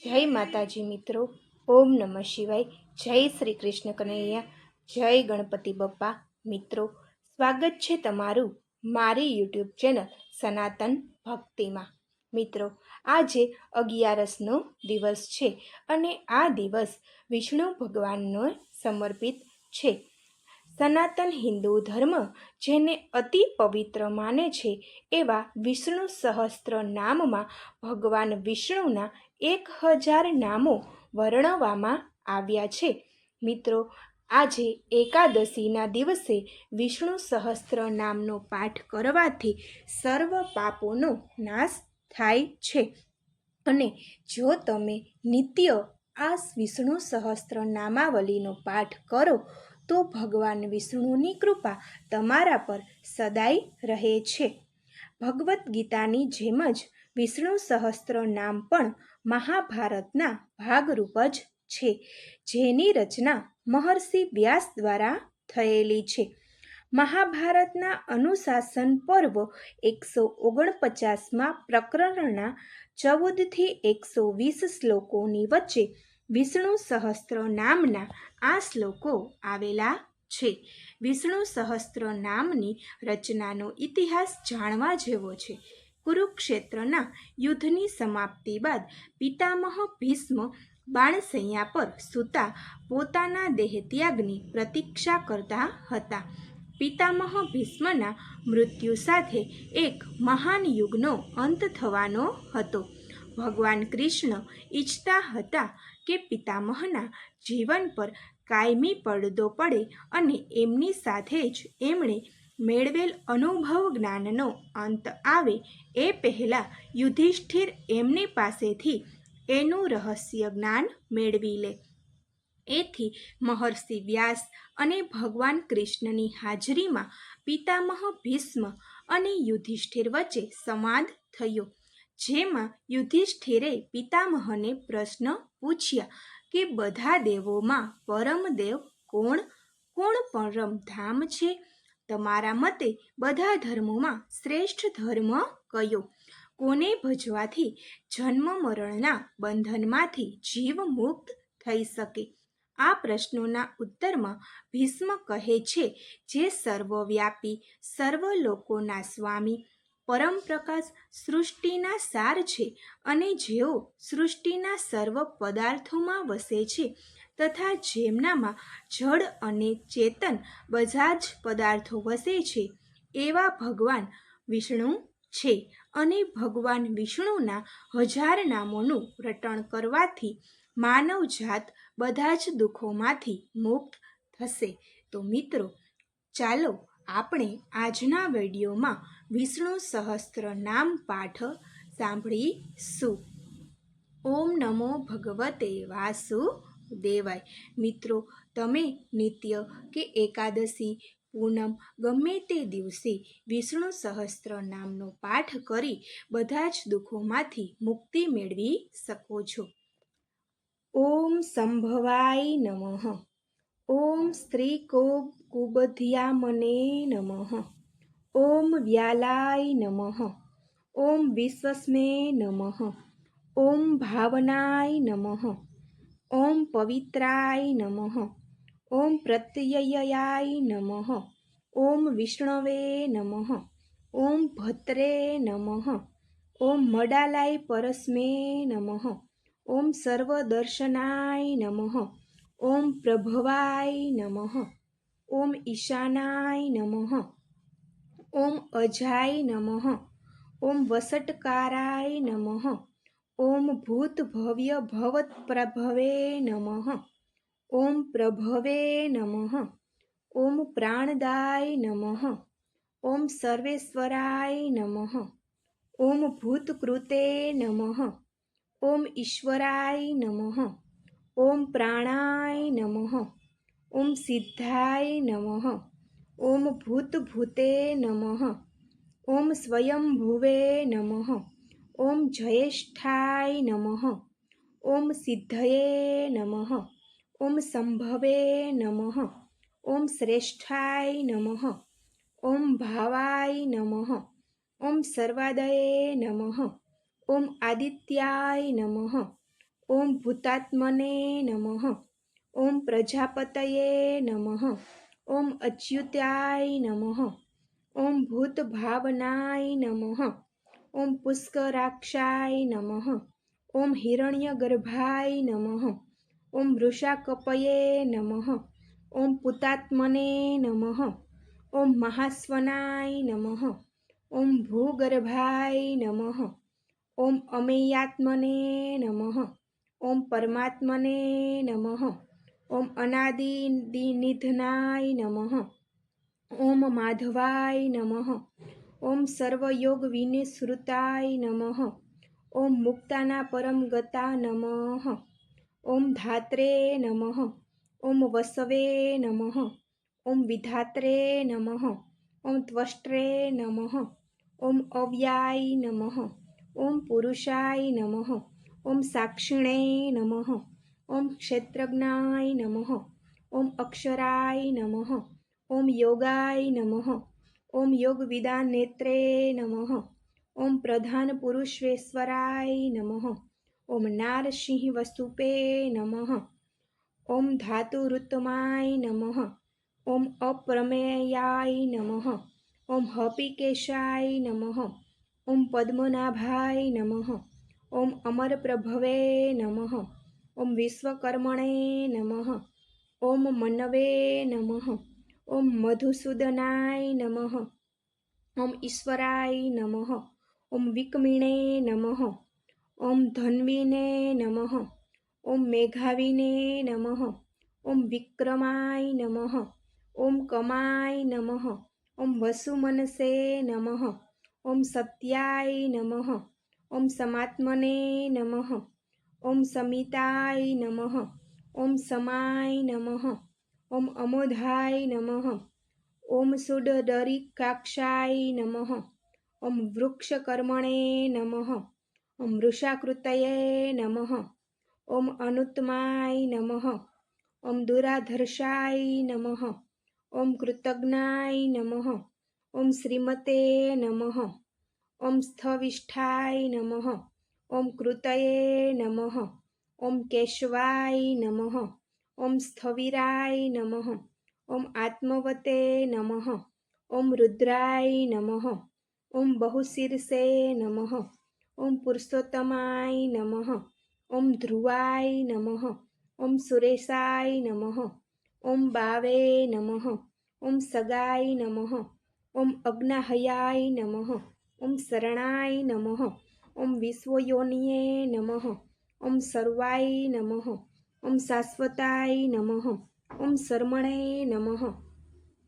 જય માતાજી મિત્રો. ઓમ નમઃ શિવાય. જય શ્રી કૃષ્ણ કનૈયા. જય ગણપતિ બપ્પા. મિત્રો, સ્વાગત છે તમારું મારી યુટ્યુબ ચેનલ સનાતન ભક્તિમાં. મિત્રો, આજે 11નો દિવસ છે અને આ દિવસ વિષ્ણુ ભગવાનનો સમર્પિત છે. સનાતન હિન્દુ ધર્મ જેને અતિ પવિત્ર માને છે એવા વિષ્ણુ સહસ્ત્ર નામમાં ભગવાન વિષ્ણુના 1000 નામો વર્ણવવામાં આવ્યા છે. મિત્રો, આજે એકાદશીના દિવસે વિષ્ણુ સહસ્ત્ર નામનો પાઠ કરવાથી સર્વ પાપોનો નાશ થાય છે. અને જો તમે નિત્ય આ વિષ્ણુ સહસ્ત્ર નામાવલીનો પાઠ કરો તો ભગવાન વિષ્ણુની કૃપા તમારા પર સદાય રહે છે. ભગવદ્ ગીતાની જેમ જ વિષ્ણુ સહસ્ત્ર નામ પણ મહાભારતના ભાગરૂપ જ છે, જેની રચના મહર્ષિ વ્યાસ દ્વારા થયેલી છે. મહાભારતના અનુશાસન પર્વ 149માં પ્રકરણના 14થી 120 શ્લોકોની વચ્ચે વિષ્ણુ સહસ્ત્ર નામના આ શ્લોકો આવેલા છે. વિષ્ણુ સહસ્ત્ર નામની રચનાનો ઇતિહાસ જાણવા જેવો છે. કુરુક્ષેત્રના યુદ્ધની સમાપ્તિ બાદ પિતામહ ભીષ્મ બાણશૈયા પર સૂતા પોતાના દેહત્યાગની પ્રતીક્ષા કરતા હતા. પિતામહ ભીષ્મના મૃત્યુ સાથે એક મહાન યુગનો અંત થવાનો હતો. ભગવાન કૃષ્ણ ઈચ્છતા હતા કે પિતામહના જીવન પર કાયમી પડદો પડે અને એમની સાથે જ એમણે મેળવેલ અનુભવ જ્ઞાનનો અંત આવે એ પહેલાં યુધિષ્ઠિર એમની પાસેથી એનું રહસ્ય જ્ઞાન મેળવી લે. એથી મહર્ષિ વ્યાસ અને ભગવાન કૃષ્ણની હાજરીમાં પિતામહ ભીષ્મ અને યુધિષ્ઠિર વચ્ચે સંવાદ થયો, જેમાં યુધિષ્ઠિરે પિતામહને પ્રશ્ન પૂછ્યા કે બધા દેવોમાં પરમદેવ કોણ? કોણ પરમધામ છે? તમારા મતે બધા ધર્મોમાં શ્રેષ્ઠ ધર્મ કયો? કોને ભજવાથી જન્મ મરણના બંધનમાંથી જીવ મુક્ત થઈ શકે? આ પ્રશ્નોના ઉત્તરમાં ભીષ્મ કહે છે, જે સર્વવ્યાપી, સર્વ લોકોના સ્વામી, પરમ પ્રકાશ, સૃષ્ટિના સાર છે અને જેઓ સૃષ્ટિના સર્વ પદાર્થોમાં વસે છે તથા જેમનામાં જળ અને ચેતન બધા જ પદાર્થો વસે છે એવા ભગવાન વિષ્ણુ છે. અને ભગવાન વિષ્ણુના 1000 નામોનું રટણ કરવાથી માનવજાત બધા જ દુઃખોમાંથી મુક્ત થશે. તો મિત્રો, ચાલો આપણે આજના વિડીયોમાં વિષ્ણુ સહસ્ત્ર નામ પાઠ સાંભળીશું. ઓમ નમો ભગવતે વાસુદેવાય. મિત્રો, તમે નિત્ય કે એકાદશી, પૂનમ ગમે તે દિવસે વિષ્ણુ સહસ્ત્ર નામનો પાઠ કરી બધા જ દુઃખોમાંથી મુક્તિ મેળવી શકો છો. ઓમ સંભવાય નમઃ. ઓમ સ્ત્રી કુબધ્યામને નમઃ. ઓમ વ્યાલાય નમઃ. ઓમ વિશ્વસ્મે નમઃ. ઓમ ભાવનાય નમઃ. ઓમ પવિત્રાય નમઃ. ઓમ પ્રત્યયાય નમઃ. ઓમ વિષ્ણવે નમઃ. ઓમ ભત્રે નમઃ. ઓમ મડાલાય પરસ્મે નમઃ. ઓમ સર્વદર્શનાય નમઃ. ઓમ પ્રભવાય નમઃ. ઓમ ઈશાનાય નમઃ. ઓમ અજાય નમઃ. ઓમ વસટકારાય નમઃ. ઓમ ભૂત ભવ્ય ભવત પ્રભવે નમઃ. ઓમ પ્રભવે નમઃ. ઓમ પ્રાણદાય નમઃ. ઓમ સર્વેશ્વરાય નમઃ. ઓમ ભૂતકૃતે નમઃ. ઓમ ઈશ્વરાય નમઃ. ઓમ પ્રાણાય નમઃ. ઓમ સિદ્ધાય નમઃ. ઓમ ભૂતભૂતે નમઃ. ઓમ સ્વયંભુવે નમઃ. ઓમ જ્યેષ્ઠાય નમઃ. ઓમ સિદ્ધયે નમઃ. ઓમ સંભવે નમઃ. ઓમ શ્રેષ્ઠાય નમઃ. ઓમ ભાવાય નમઃ. ઓમ સર્વાદયે નમઃ. ઓમ આદિત્યાય નમઃ. ઓમ ભૂતાત્મને નમઃ. ઓમ પ્રજાપતયે નમઃ. ઓમ અચ્યુતાય નમઃ. ઓમ ભૂતભાવનાય નમઃ. ઓમ પુષ્કરાક્ષાય નમઃ. ઓમ હિરણ્યગર્ભાય નમઃ. ઓમ વૃષાકપયે નમઃ. ઓમ પુતાત્મને નમઃ. ઓમ મહાસ્વનાય નમઃ. ઓમ ભૂગર્ભાય નમઃ. ઓમ અમેયાત્મને નમઃ. ઓમ પરમાત્મને નમઃ. ઓમ અનાદિનિધનાય નમઃ. ઓમ માધવાય નમઃ. ઓમ સર્વયોગવિનિસૃતાય નમઃ. ઓમ મુક્તાના પરમગતા નમઃ. ઓમ ધાત્રે નમઃ. ઓમ વસવે નમઃ. ઓમ વિધાત્રે નમઃ. ઓમ ત્વષ્ટ્રે નમઃ. ઓમ અવ્યાય નમઃ. ઓમ પુરુષાય નમઃ. ઓમ સાક્ષિણે નમઃ. ઓમ ક્ષેત્રજ્ઞાય નમઃ. ઓમ અક્ષરાય નમઃ. ઓમ યોગાય નમઃ. ઓમ યોગવિદાનેત્રે નમઃ. ઓમ પ્રધાન પુરુષેશ્વરાય નમઃ. ઓમ નારસિંહ વસુપે નમઃ. ઓમ ધાતુરુત્તમાય નમઃ. ઓમ અપ્રમેયાય નમઃ. ઓમ હપિકેશાય નમઃ. ઓમ પદ્મનાભાય નમઃ. ઓમ અમરપ્રભવે નમઃ. ઓમ વિશ્વકર્મણે નમઃ. ઓમ મન્નવે નમઃ. ઓમ મધુસૂદનાય નમઃ. ઓમ ઈશ્વરાય નમઃ. ઓમ વિક્મિણે નમઃ. ઓમ ધન્વીને નમઃ. ઓમ મેઘાવિને નમઃ. ઓમ વિક્રમાય નમઃ. ઓમ કમાય નમઃ. ઓમ વસુમનસે નમઃ. ઓમ સત્યાય નમઃ. ઓમ સમાત્મને નમઃ. ઓમ સમિતાય નમઃ. ઓમ સમાય નમઃ. ઓમ અમોધાય નમઃ. ઓમ સુડદરિકાક્ષાય નમઃ. ઓમ વૃક્ષકર્મણે નમઃ. ઓમ વૃષાકૃતયે નમઃ. ઓમ અનુત્તમાય નમઃ. ઓમ દુરાધર્ષાય નમઃ. ઓમ કૃતજ્ઞાય નમઃ. ઓમ શ્રીમતે નમઃ. ઓમ સ્થવિષ્ઠાય નમઃ. ઓમ કૃતયે નમઃ. ઓમ કેશવાય નમઃ. ઓમ સ્થવિરાય નમઃ. ઓમ આત્મવતે નમઃ. ઓમ રુદ્રાય નમઃ. ઓમ બહુશીર્ષે નમઃ. ઓમ પુરુષોત્તમાય નમઃ. ઓમ ધ્રુવાય નમઃ. ઓમ સુરેશાય નમઃ. ઓમ બાવે નમઃ. ઓમ સગાય નમઃ. ઓમ અગ્નાહયાય નમઃ. ઓમ શરણાય નમઃ. ઓમ વિશ્વયોનિયે નમઃ. ઓમ સર્વાય નમઃ. ઓમ શાશ્વતાય નમઃ. ઓમ શર્મણે નમઃ.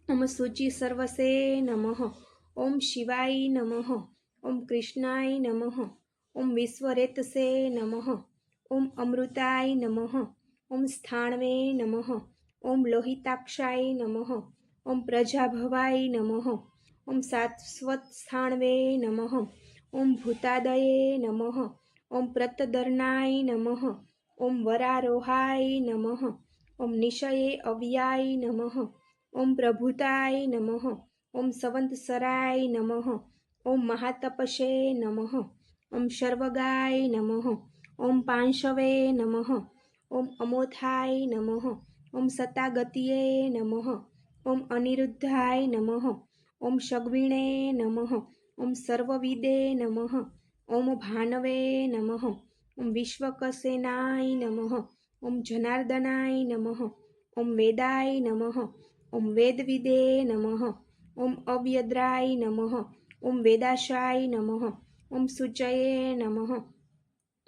ઓમ શુચિ સર્વસે નમઃ. ઓમ શિવાય નમઃ. ઓમ કૃષ્ણાય નમઃ. ઓમ વિશ્વરેતસે નમઃ. ઓમ અમૃતાય નમઃ. ઓમ સ્થાણવે નમઃ. ઓમ લોહિતાક્ષાય નમઃ. ઓમ પ્રજાભવાય નમઃ. ઓમ શાશ્વત સ્થાણવે નમઃ. ઓમ ભૂતાદયે નમઃ. ઓમ પ્રતદર્નાય નમઃ. ઓમ વરારોહાય નમઃ. ઓમ નિશયે અવ્યાય નમઃ. ઓમ પ્રભુતાય નમઃ. ઓમ સંવત્સરાય નમઃ. ઓમ મહાતપસે નમઃ. ઓમ સર્વગાય નમઃ. ઓમ પાંશવે નમઃ. ઓમ અમોથાય નમઃ. ઓમ સતાગતિયે નમઃ. ઓમ અનિરુદ્ધાય નમઃ. ઓમ શગ્વિણે નમઃ. ઓમ સર્વવિદે નમઃ. ઓમ ભાનવે નમઃ. ઓમ વિશ્વકસેનાય નમઃ. ઓમ જનાર્દનાય નમઃ. ઓમ વેદાય નમઃ. ઓમ વેદવિદે નમઃ. ઓમ અવ્યદ્રાય નમઃ. ઓમ વેદાશાય નમઃ. ઓમ શુચયે નમઃ.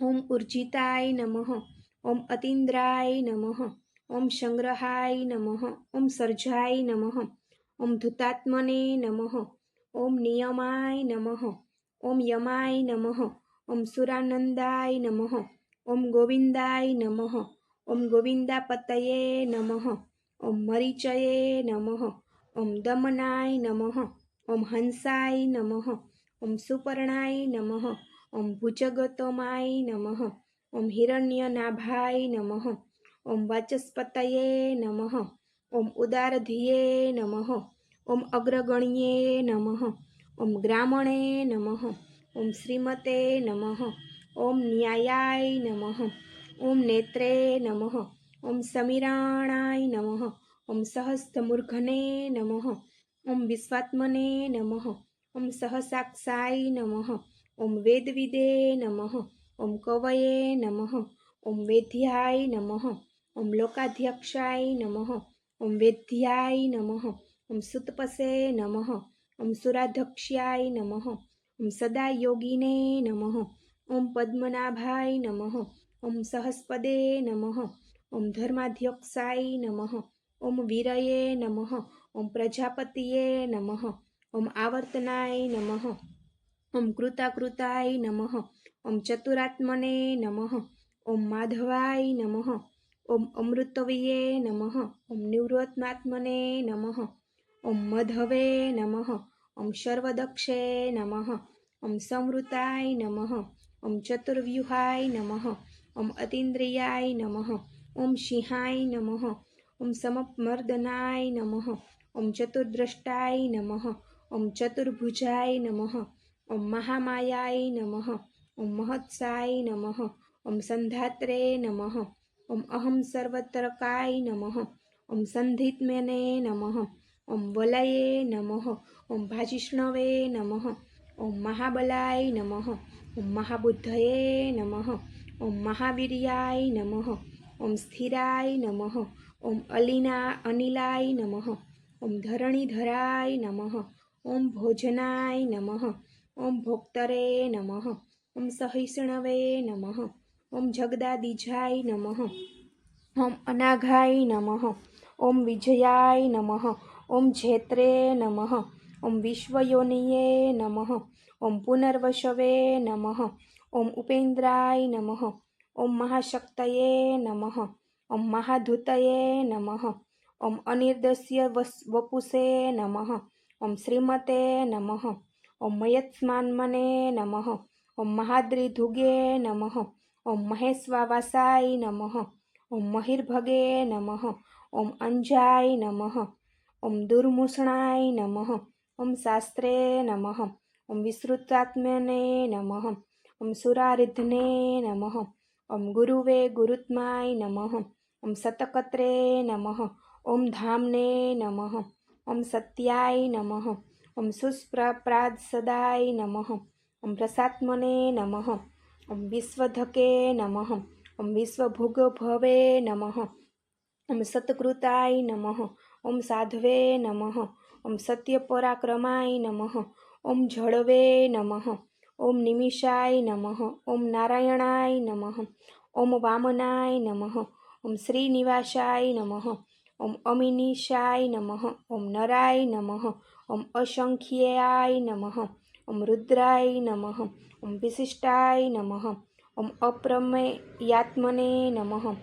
ઓમ ઉર્જિતાય નમઃ. ઓમ અતીન્દ્રાય નમઃ. ઓમ સંગ્રહાય નમઃ. ઓમ સર્જાય નમઃ. ઓમ ધૂતાત્મને નમઃ. ઓમ નિયમાય નમઃ. ઓમ યમાય નમઃ. ઓમ સુરાનંદાય નમઃ. ઓમ ગોવિંદાય નમઃ. ઓમ ગોવિંદાપતયે નમઃ. ઓમ મરીચયે નમઃ. ઓમ દમનાય નમઃ. ઓમ હંસાય નમઃ. ઓમ સુપર્ણાય નમઃ. ઓમ ભુજગતમાય નમઃ. ઓમ હિરણ્યનાભાય નમઃ. ઓમ વાચસ્પતયે નમઃ. ઓમ ઉદારધિયે નમઃ. ઓમ અગ્રગણ્યે નમઃ. ઓમ ગ્રામણે નમઃ. ઓમ શ્રીમતે નમઃ. ઓમ ન્યાયાય નમઃ. ઓમ નેત્રે નમઃ. ઓમ સમીરાણાય નમઃ. ઓમ સહસ્રમૂર્ધને નમઃ. ઓમ વિશ્વાત્મને નમઃ. ઓમ સહસાક્ષાય નમઃ. ઓમ વેદવિદે નમઃ. ઓમ કવયે નમઃ. ઓમ વેદ્યાય નમઃ. ઓમ લોકાધ્યક્ષાય નમઃ. ઓમ વેદ્યાય નમઃ. ઓમ સુતપસે નમઃ. ઓમ સુરાધક્ષ્યાય નમઃ. ઓમ સદા યોગિને નમઃ. ઓમ પદ્મનાભાય નમઃ. ઓમ સહસ્પદે નમઃ. ઓમ ધર્માધ્યક્ષાય નમઃ. ઓમ વીરયે નમઃ. ઓમ પ્રજાપતિએ નમઃ. ઓમ આવર્તનાય નમઃ. ઓમ કૃતાકૃતાય નમઃ. ઓમ ચતુરાત્મને નમઃ. ઓમ માધવાય નમઃ. ઓમ અમૃતવયે નમઃ. ઓમ નિવૃત્તાત્મને નમઃ. ઓમ મધવે નમઃ. ઓમ સર્વદક્ષે નમઃ. ઓમ સંવૃતાય નમઃ. ઓમ ચતુર્વ્યુહાય નમઃ. ઓમ અતીન્દ્રિયાય નમઃ. ઓમ સિંહાય નમઃ. ઓમ સમમર્દનાય નમઃ. ઓમ ચતુર્દ્રષ્ટાય નમઃ. ઓમ ચતુર્ભુજાય નમઃ. ઓમ મહામાયાય નમઃ. ઓમ મહત્સાય નમઃ. ઓમ સંધાત્રે નમઃ. ઓમ અહમ સર્વત્રકાય નમઃ. ઓમ સંધિત્મેને નમઃ. ઓમ વલયે નમઃ. ઓમ ભાજિષ્ણવે નમઃ. ઓમ મહાબલાય નમઃ. ઓમ મહાબુદ્ધયે નમઃ. ઓમ મહાવીર્યાય નમઃ. ઓમ સ્થિરાય નમઃ. ઓમ અનિલાય નમઃ. ઓમ ધરણીધરાય નમઃ. ઓમ ભોજનાય નમઃ. ઓમ ભોક્તરે નમઃ. ઓમ સહિષ્ણવે નમઃ. ઓમ જગદાદિજાય નમઃ. ઓમ અનાઘાય નમઃ. ઓમ વિજયાય નમઃ. ઓમ જેત્રે નમઃ. ઓમ વિશ્વયોનિયે નમઃ. ઓમ પુનર્વસવે નમઃ. ઓમ ઉપેન્દ્રાય નમઃ. ઓમ મહાશક્તયે નમઃ. ઓમ મહાધૂતયે નમઃ. ઓમ અનિર્દસ્ય વપુષે નમઃ. ઓમ શ્રીમતે નમઃ. ઓમ મયત્સ્માન્મને નમઃ. ઓમ મહાદ્રિધુગે નમઃ. ઓમ મહેશ્વાવાસાય નમઃ. ઓમ મહિર્ભગે નમઃ. ઓમ અંજાય નમઃ. ઓમ દુર્મુષણાય નમઃ. ઓમ શાસ્ત્રે નમઃ. ઓમ વિશ્રુતાત્મને નમઃ. ઓમ સુરારિધ્ને નમઃ. ઓમ ગુરુવે ગુરુત્માય નમઃ. ઓમ સતકત્રે નમઃ. ઓમ ધામને નમઃ. ઓમ સત્યાય નમઃ. ઓમ સુસ્પ્રપ્રાદસદાય નમઃ. ઓમ પ્રસાત્મને નમઃ. ઓમ વિશ્વધકે નમઃ. ઓમ વિશ્વભુગભવે નમઃ. ઓમ સત્કૃતાય નમઃ. ઓમ સાધવે નમઃ. ઓમ સત્યપરાક્રમાય નમઃ. ઓમ જળવે નમઃ. ઓમ નિમિષાય નમઃ. ઓમ નારાયણાય નમઃ. ઓમ વામનાય નમઃ. ઓમ શ્રીનિવાસાય નમઃ. ઓમ અમિનિશાય નમઃ. ઓમ નરાય નમઃ. ઓમ અસંખ્યાય નમઃ. ઓમ રુદ્રાય નમઃ. ઓમ વિશિષ્ટાય નમઃ. ઓમ અપ્રમેયાત્મને નમઃ.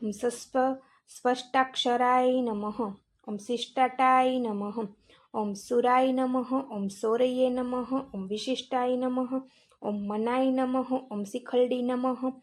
ઓમ સ્પષ્ટાક્ષરાય નમઃ. ઓમ શિષ્ટાટાય નમઃ. ઓમ સુરાય નમઃ. ઓમ સૌરયે નમઃ. ઓમ વિશિષ્ટાય નમઃ. ઓમ મનાય નમઃ. ઓમ શિખલ્ડી નમઃ.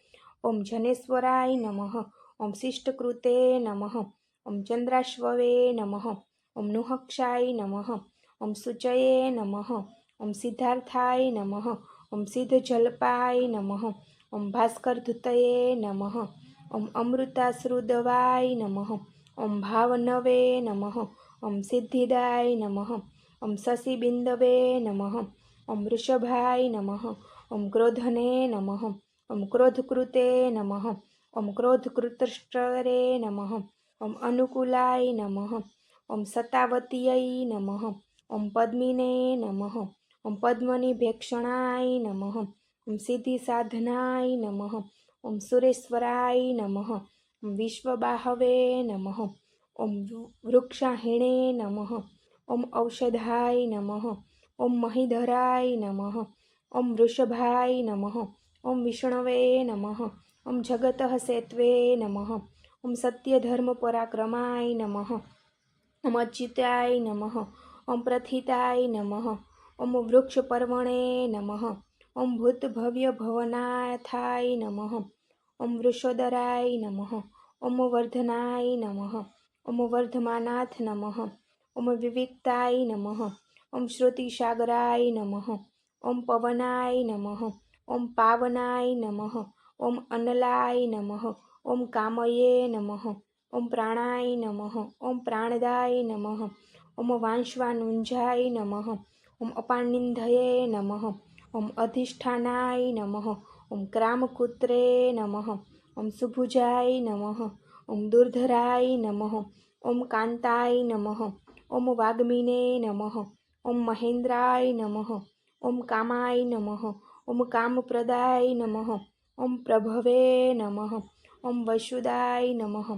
ઓમ જનેશ્વરાય નમઃ. ઓમ શિષ્ટકૃતે નમઃ. ઓમ ચંદ્રાશ્વવે નમઃ. ઓમ નુહક્ષાય નમઃ. ઓમ શુચયે નમઃ. ઓમ સિદ્ધાર્થાય નમઃ. ઓમ સિદ્ધજલ્પાય નમઃ. ઓમ ભાસ્કરધુતયે નમઃ. ઓમ અમૃતાશ્રુદવાય નમઃ. ઓમ ભાવનવે નમઃ. ઓમ સિદ્ધિદાય નમઃ. ઓમ શશિબિંદવે નમઃ. ઓમ વૃષભાય નમઃ. ઓમ ક્રોધને નમઃ. ઓમ ક્રોધકૃતે નમઃ. ઓમ ક્રોધકૃતષ્ટરે નમઃ. ઓમ અનુકૂલાય નમઃ. ઓમ સતાવત્यै નમઃ. ઓમ પદ્મિને નમઃ. ઓમ પદ્મનિભેક્ષણાય નમઃ. ઓમ સિદ્ધિસાધનાય નમઃ. ઓમ સુરેશ્વરાય નમઃ. ઓમ વિશ્વબાહવે નમઃ. ઓમ વૃક્ષાહિણે નમઃ. ઓમ ઔષધાય નમઃ. ઓમ મહિધરાય નમઃ. ઓમ વૃષભાય નમઃ. ઓમ વિષ્ણવે નમઃ. ઓમ જગતઃ સેત્વે નમઃ. ઓમ સત્યધર્મપરાક્રમાય નમઃ. ઓમ અચ્યુતાય નમઃ. ઓમ પ્રથિતાય નમઃ. ઓમ વૃક્ષપર્વણે નમઃ. ઓમ ભૂતભવ્યભવનાથાય નમઃ. ઓમ વૃષોદરાય નમઃ. ઓમ વર્ધનાય નમઃ. ઓમ વર્ધમાનાથ નમઃ. ઓમ વિવિક્તાય નમઃ. ઓમ શ્રુતિસાગરાય નમઃ. ઓમ પવનાય નમઃ. ઓમ પાવનાય નમઃ. ઓમ અનલાય નમઃ, ઓમ કામયે નમઃ, ઓમ પ્રાણાય નમઃ, ઓમ પ્રાણદાય નમઃ, ઓમ વાંશ્વાનુંજાય નમઃ, ઓમ અપાનિંધયે નમઃ, ઓમ અધિષ્ઠાનાય નમઃ, ઓમ ક્રામકુત્રે નમઃ, ઓમ સુભુજાય નમઃ, ઓમ દુર્ધરાય નમઃ, ઓમ કાંતાય નમઃ, ઓમ વાગ્મીને નમઃ, ઓમ મહેન્દ્રાય નમઃ, ઓમ કામાય નમઃ, ઓમ કામપ્રદાય નમઃ, ઓમ પ્રભવે નમઃ, ઓમ વસુદાય નમઃ,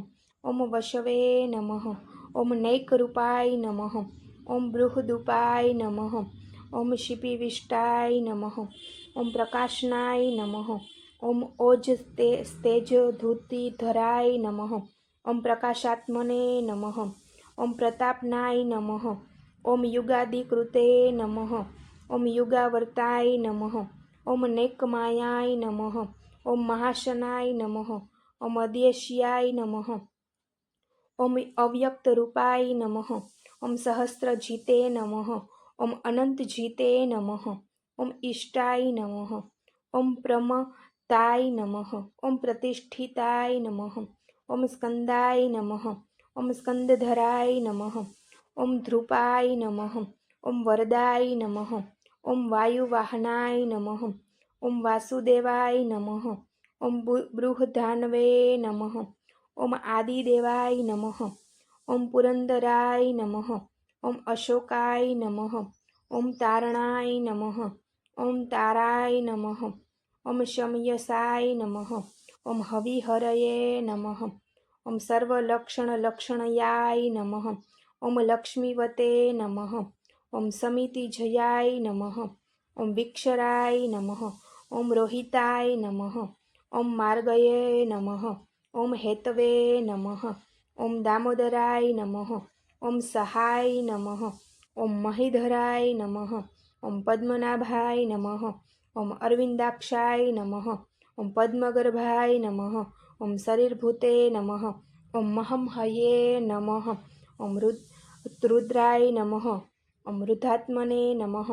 ઓમ વશવે નમઃ, ઓમ નૈકરૂપાય નમઃ, ઓમ બૃહદુપાય નમઃ, ઓમ શિપિવિષ્ટાય નમઃ, ઓમ પ્રકાશનાય નમઃ, ઓમ ઓજસ્તેજધૂતિધરાય નમઃ, ઓમ પ્રકાશાત્મને નમઃ, ઓમ પ્રતાપનાય નમઃ, ઓમ યુગાદિકૃતે નમઃ, ઓમ યુગાવર્તાય નમઃ, ઓમ નેકમાયાય નમઃ, ઓમ મહાશનાય નમઃ, ઓમ અદ્યેશ્યાય નમઃ, ઓમ અવ્યક્તરૂપાય નમઃ, ઓમ સહસ્રજીતે નમઃ, ઓમ અનંતજીતે નમઃ, ઓમ ઈષ્ટાય નમઃ, ઓમ પ્રમતાય નમઃ, ઓમ પ્રતિષ્ઠિતાય નમઃ, ઓમ સ્કંદાય નમઃ, ઓમ સ્કંદધરાય નમઃ, ઓમ ધ્રુપાય નમઃ, ઓમ વરદાય નમઃ, ઓમ વાયુવાહનાય નમઃ, ઓમ વાસુદેવાય નમઃ, ઓમ બૃહધાનવે નમઃ, ઓમ આદિદેવાય નમઃ, ઓમ પુરંદરાય નમઃ, ઓમ અશોકાય નમઃ, ઓમ તારણાય નમઃ, ઓમ તારાય નમઃ, ઓમ શમયસાય નમઃ, ઓમ હવિહરયે નમઃ, ઓમ સર્વલક્ષણલક્ષણયાય નમઃ, ઓમ લક્ષ્મીવતે નમઃ, ઓમ સમિતિજયાય નમઃ, ઓમ વિક્ષરાય નમઃ, ઓમ રોહિતાય નમઃ, ઓમ માર્ગયે નમઃ, ઓમ હેતવે નમઃ, ઓમ દામોદરાય નમઃ, ઓમ સહાય નમઃ, ઓમ મહિધરાય નમઃ, ઓમ પદ્મનાભાય નમઃ, ઓમ અરવિંદાક્ષાય નમઃ, ઓમ પદ્મગર્ભાય નમઃ, ઓમ શરીરભૂતે નમઃ, ઓમ મહમહયે નમઃ, ઓમ રુદ્રાય નમઃ, ઓમ રુદ્ધાત્મને નમઃ,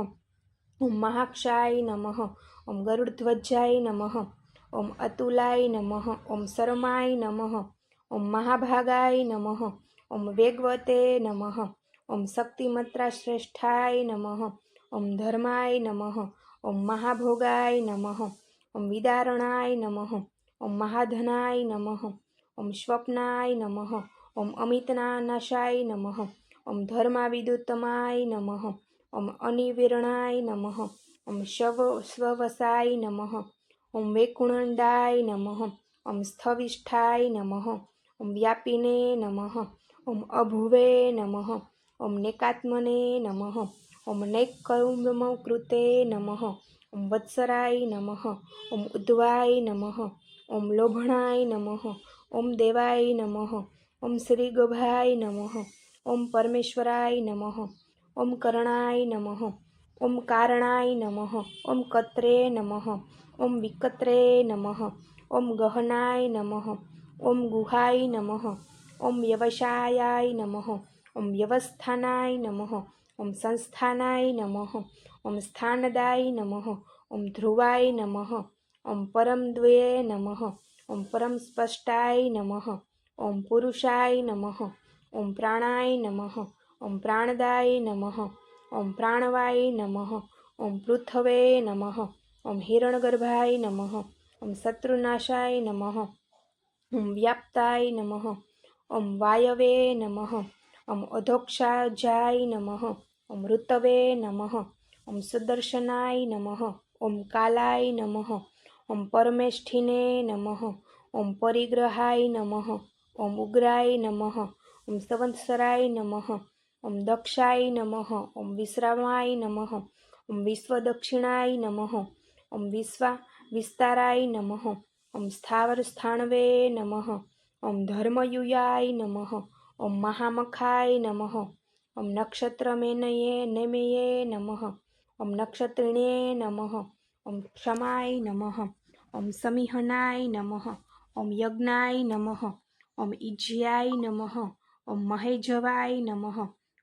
ઓમ મહાક્ષાય નમઃ, ઓમ ગરુડધ્વજાય નમઃ, ઓમ અતુલાય નમઃ, ઓમ સરમાય નમઃ, ઓમ મહાભાગાય નમઃ, ઓમ વેગવતે નમઃ, ઓમ શક્તિમત્રાશ્રેષ્ઠાય નમઃ, ઓમ ધર્માય નમઃ, ઓમ મહાભોગાય નમઃ, ઓમ વિદારણાય નમઃ, ઓમ મહાધનાય નમઃ, ઓમ સ્વપ્નાય નમઃ, ઓમ અમિતનાશાય નમઃ, ઓમ ધર્માવિદુત્તમાય નમઃ, ઓમ અનિવિરણાય નમઃ, ઓમ સ્વવસાય નમઃ, ઓમ વૈકુણંડાય નમઃ, ઓમ સ્થવિષ્ઠાય નમઃ, ઓમ વ્યાપિને નમઃ, ઓમ અભુવે નમઃ, ઓમ નેકાત્મને નમઃ, ઓમ નૈકકૌમકૃતે નમઃ, ઓમ વત્સરાય નમઃ, ઓમ ઉદ્ધવાય નમઃ, ઓમ લોભણાય નમઃ, ઓમ દેવાય નમઃ, ઓમ શ્રીગભાય નમઃ, ઓમ પરમેશ્વરાય નમઃ, ઓમ કરણાય નમઃ, ઓમ કારણાય નમઃ, ઓમ કત્રે નમઃ, ઓમ વિકત્રે નમઃ, ઓમ ગહનાય નમઃ, ઓમ ગુહાય નમઃ, ઓમ વ્યવસાયાય નમઃ, ઓમ વ્યવસ્થાનાય નમઃ, ઓમ સંસ્થાનાય નમઃ, ઓમ સ્થાનદાય નમઃ, ઓમ ધ્રુવાય નમઃ, ઓમ પરમદ્વયે નમઃ, ઓમ પરમ સ્પષ્ટાય નમઃ, ઓમ પુરુષાય નમઃ, ઓમ પ્રાણાય નમઃ, ઓમ પ્રાણદાય નમઃ, ઓમ પ્રાણવાય નમઃ, ઓમ પૃથવે નમઃ, ઓમ હિરણગર્ભાય નમઃ, ઓમ શત્રુનાશાય નમઃ, ઓમ વ્યાપ્તાય નમઃ, ઓમ વાયવે નમઃ, ઓમ અધોક્ષાજાય નમઃ, ઓમ ઋતવે નમઃ, ઓમ સુદર્શનાય નમઃ, ઓમ કાલાય નમઃ, ઓમ પરમેષ્ઠિને નમઃ, ઓમ પરિગ્રહાય નમઃ, ઓમ ઉગ્રાય નમઃ, ઓમ સંવત્સરાય નમઃ, ઓમ દક્ષાય નમઃ, ઓમ વિશ્રામાય નમઃ, ઓમ વિશ્વદક્ષિણાય નમઃ, ઓમ વિસ્તારાય નમઃ, ઓમ સ્થાવરસ્થાણવે નમઃ, ઓમ ધર્મયુયાય નમઃ, ઓમ મહામખાય નમઃ, ઓમ નક્ષત્રમેનયે નેમયે નમઃ, ઓમ નક્ષત્રિણે નમઃ, ઓમ ક્ષમાય નમઃ, ઓમ સમિહનાય નમઃ, ઓમ યજ્ઞાય નમઃ, ઓમ ઈજ્યાય નમઃ, ઓમ મહેજવાય નમઃ,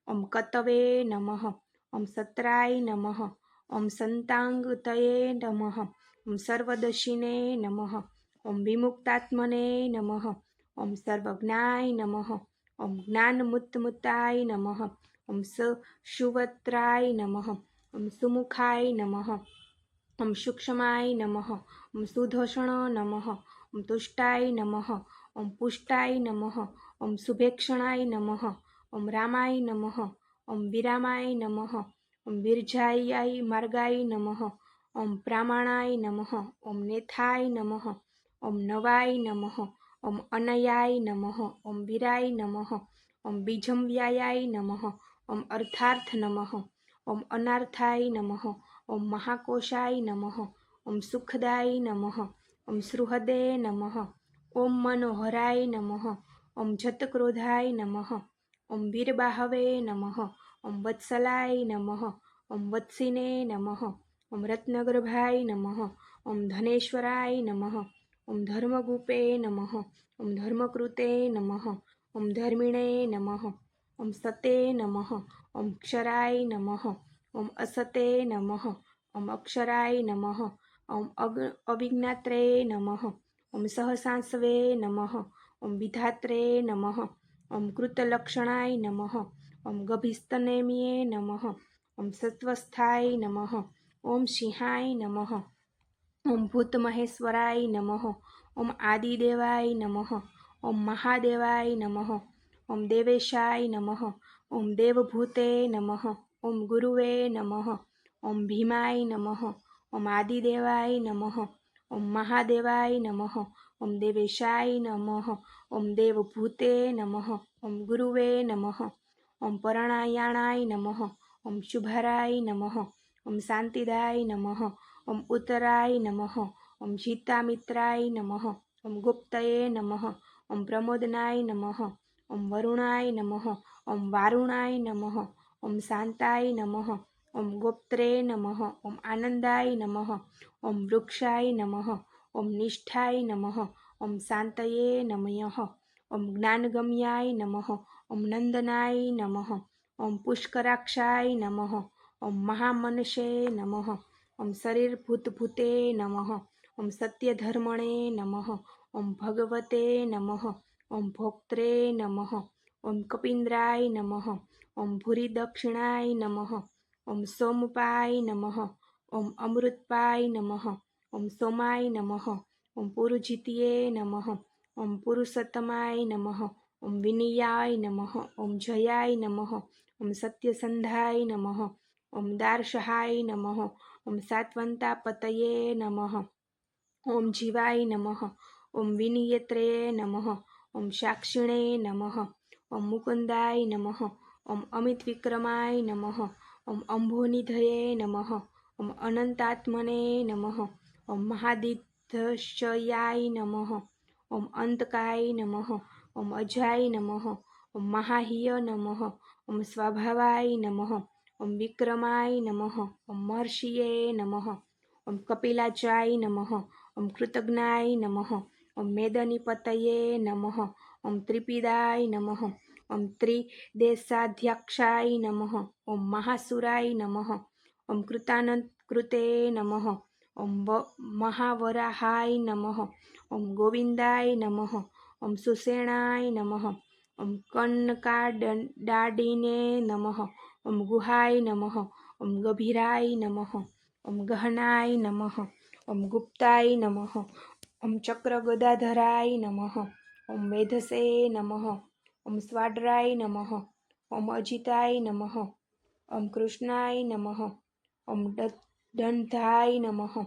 ઓમ કતવે નમઃ, ઓમ સત્રાય નમઃ, ઓમ સંતાંગતયે નમઃ, ઓમ સર્વદશિને નમઃ, ઓમ વિમુક્તાત્મને નમઃ. ઓમ સર્વજ્ઞાય નમઃ. ઓમ જ્ઞાનમુત્તમુત્તાય નમઃ. ઓમ સુવત્રાય નમઃ. ઓમ સુમુખાય નમઃ. ઓમ સૂક્ષ્માય નમઃ. ઓમ સુધોષણ નમઃ. ઓમ તુષ્ટાય નમઃ. ઓમ પુષ્ટાય નમઃ. ઓમ શુભેક્ષણાય નમઃ. ઓમ રામાય નમઃ. ઓમ વિરામાય નમઃ. ઓમ વિરજાય માર્ગાય નમઃ. ઓમ પ્રામાણાય નમઃ. ઓમ નેથાય નમઃ. ઓમ નવાય નમઃ. ઓમ અનયાય નમઃ. ઓમ વીરાય નમઃ. ઓમ બીજમવ્યાયાય નમઃ. ઓમ અર્થાર્થ નમઃ. ઓમ અનાર્થાય નમઃ. ઓમ મહાકોશાય નમઃ. ઓમ સુખદાય નમઃ. ઓમ સૃહદે નમઃ. ઓમ મનોહરાય નમઃ. ઓમ જતક્રોધાય નમઃ. ઓમ વીરબાહવે નમઃ. ઓમ વત્સલાય નમઃ. ઓમ વત્સિને નમઃ. ઓમ રત્નગર્ભાય નમઃ. ઓમ ધનેશ્વરાય નમઃ. ઓમ ધર્મગુપે નમઃ. ઓમ ધર્મકૃતે નમઃ. ઓમ ધર્મિણે નમઃ. ઓમ સતે નમઃ. ઓમ ક્ષરાય નમઃ. ઓમ અસતે નમઃ. ઓમ અક્ષરાય નમઃ. ઓમ અવિજ્ઞાત્રે નમઃ. ઓમ સહસાંસવે નમઃ. ઓમ વિધાત્રે નમઃ. ઓમ કૃતલક્ષણાય નમઃ. ઓમ ગભીસ્તનેમ્યે નમઃ. ઓમ સત્વસ્થાય નમઃ. ઓમ સિંહાય નમઃ. ઓમ ભૂતમહેશ્વરાય નમઃ. ઓમ આદિદેવાય નમઃ. ઓમ મહાદેવાય નમઃ. ઓમ દેવેશાય નમઃ. ઓમ દેવભૂતે નમઃ. ઓમ ગુરુવે નમઃ. ઓમ ભીમાય નમઃ. ઓમ આદિદેવાય નમઃ. ઓમ મહાદેવાય નમઃ. ઓમ દેવેશાય નમઃ. ઓમ દેવભૂતે નમઃ. ઓમ ગુરુવે નમઃ. ઓમ પરાણાયાણાય નમઃ. ઓમ શુભારાય નમઃ. ઓમ શાંતિદાય નમઃ. ઓમ ઉત્તરાય નમઃ. ઓમ જીતામિત્રાય નમઃ. ઓમ ગુપ્તયે નમઃ. ઓમ પ્રમોદનાય નમઃ. ઓમ વરુણાય નમઃ. ઓમ વારુણાય નમઃ. ઓમ શાંતાય નમઃ. ઓમ ગોપ્ત્રે નમઃ. ઓમ આનંદાય નમઃ. ઓમ વૃક્ષાય નમઃ. ઓમ નિષ્ઠાય નમઃ. ઓમ શાંતયે નમઃ. ઓમ જ્ઞાનગમ્યાય નમઃ. ઓમ નંદનાય નમઃ. ઓમ પુષ્કરાક્ષાય નમઃ. ઓમ મહામનસે નમઃ. ઓમ શરીરભૂતભૂતે નમઃ. ઓમ સત્યધર્મણે નમઃ. ઓમ ભગવતે નમઃ. ઓમ ભોક્ત્રે નમઃ. ઓમ કપિન્દ્રાય નમઃ. ઓમ ભૂરિદક્ષિણાય નમઃ. ઓમ સોમપાય નમઃ. ઓમ અમૃતપાય નમઃ. ઓમ સોમાય નમઃ. ઓમ પુરુજિત્યે નમઃ. ઓમ પુરુષોત્તમાય નમઃ. ઓમ વિનયાય નમઃ. ઓમ જયાય નમઃ. ઓમ સત્યસંધાય નમઃ. ઓમ દાર્શહાય નમઃ. ઓમ સાત્વંતાપતયે નમઃ. ઓમ જીવાય નમઃ. ઓમ વિનિયત્રે નમઃ. ઓમ સાક્ષિણે નમઃ. ઓમ મુકુંદાય નમઃ. ઓમ અમિતવિક્રમાય નમઃ. ઓમ અંભોનિધયે નમઃ. ઓમ અનંતાત્મને નમઃ. ઓમ મહાદિધશ્ચયાય નમઃ. ઓમ અંતકાય નમઃ. ઓમ અજાય નમઃ. ઓમ મહાહિય નમઃ. ઓમ સ્વભાવાય નમઃ. ઓમ વિક્રમાય નમઃ. ઓમ મહર્ષિયે નમઃ. ઓમ કપિલાચાય નમઃ. ઓમ કૃતજ્ઞાય નમઃ. ઓમ મેદનીપતયે નમઃ. ઓમ ત્રિપિદાય નમઃ. ઓમ ત્રિદેશાધ્યક્ષાય નમઃ. ઓમ મહાસુરાય નમઃ. ઓમ કૃતાનંતકૃતે નમઃ. ઓમ મહાવરાહાય નમઃ. ઓમ ગોવિંદાય નમઃ. ઓમ સુષેણાય નમઃ. ઓમ કનકાડાડીને નમઃ. ઓમ ગુહાય નમઃ. ઓમ ગભીરાય નમઃ. ઓમ ગહનાય નમઃ. ઓમ ગુપ્તાય નમઃ. ઓમ ચક્રગદાધરાય નમઃ. ઓમ વેધસે નમઃ. ઓમ સ્વાડ્રાય નમઃ. ઓમ અજિતાય નમઃ. ઓમ કૃષ્ણાય નમઃ. ઓમ દંધાય નમઃ.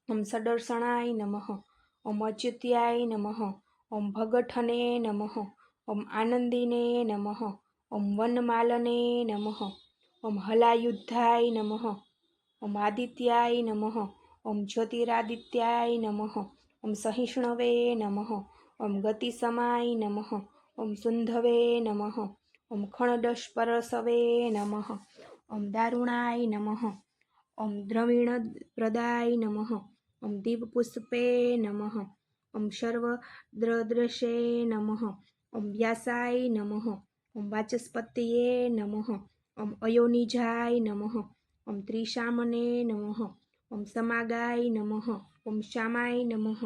ઓમ સદર્શણાય નમઃ. ઓમ અચ્યુત્યાય નમઃ. ઓમ ભગઠને નમઃ. ઓમ આનંદિને નમઃ. ઓમ વનમાલને નમઃ. ઓમ હલાયુદ્ધાય નમઃ. ઓમ આદિત્યાય નમઃ. ઓમ જ્યોતિરાદિત્યાય નમઃ. ઓમ સહિષ્ણવે નમઃ. ઓમ ગતિસમાય નમઃ. ઓમ સુંધવે નમઃ. ઓમ ખણદસ્પરસવે નમઃ. ઓમ દારુણાય નમઃ. ઓમ દ્રવિણપ્રદાય નમઃ. ઓમ દીપપુષ્પે નમઃ. ઓમ સર્વદ્રદૃશે નમઃ. ઓમ વ્યાસાય નમઃ. ઓમ વાચસ્પતયે નમઃ. ઓમ અયોનિજાય નમઃ. ઓમ ત્રિશામને નમઃ. ઓમ સમાગાય નમઃ. ઓમ શ્યામાય નમઃ.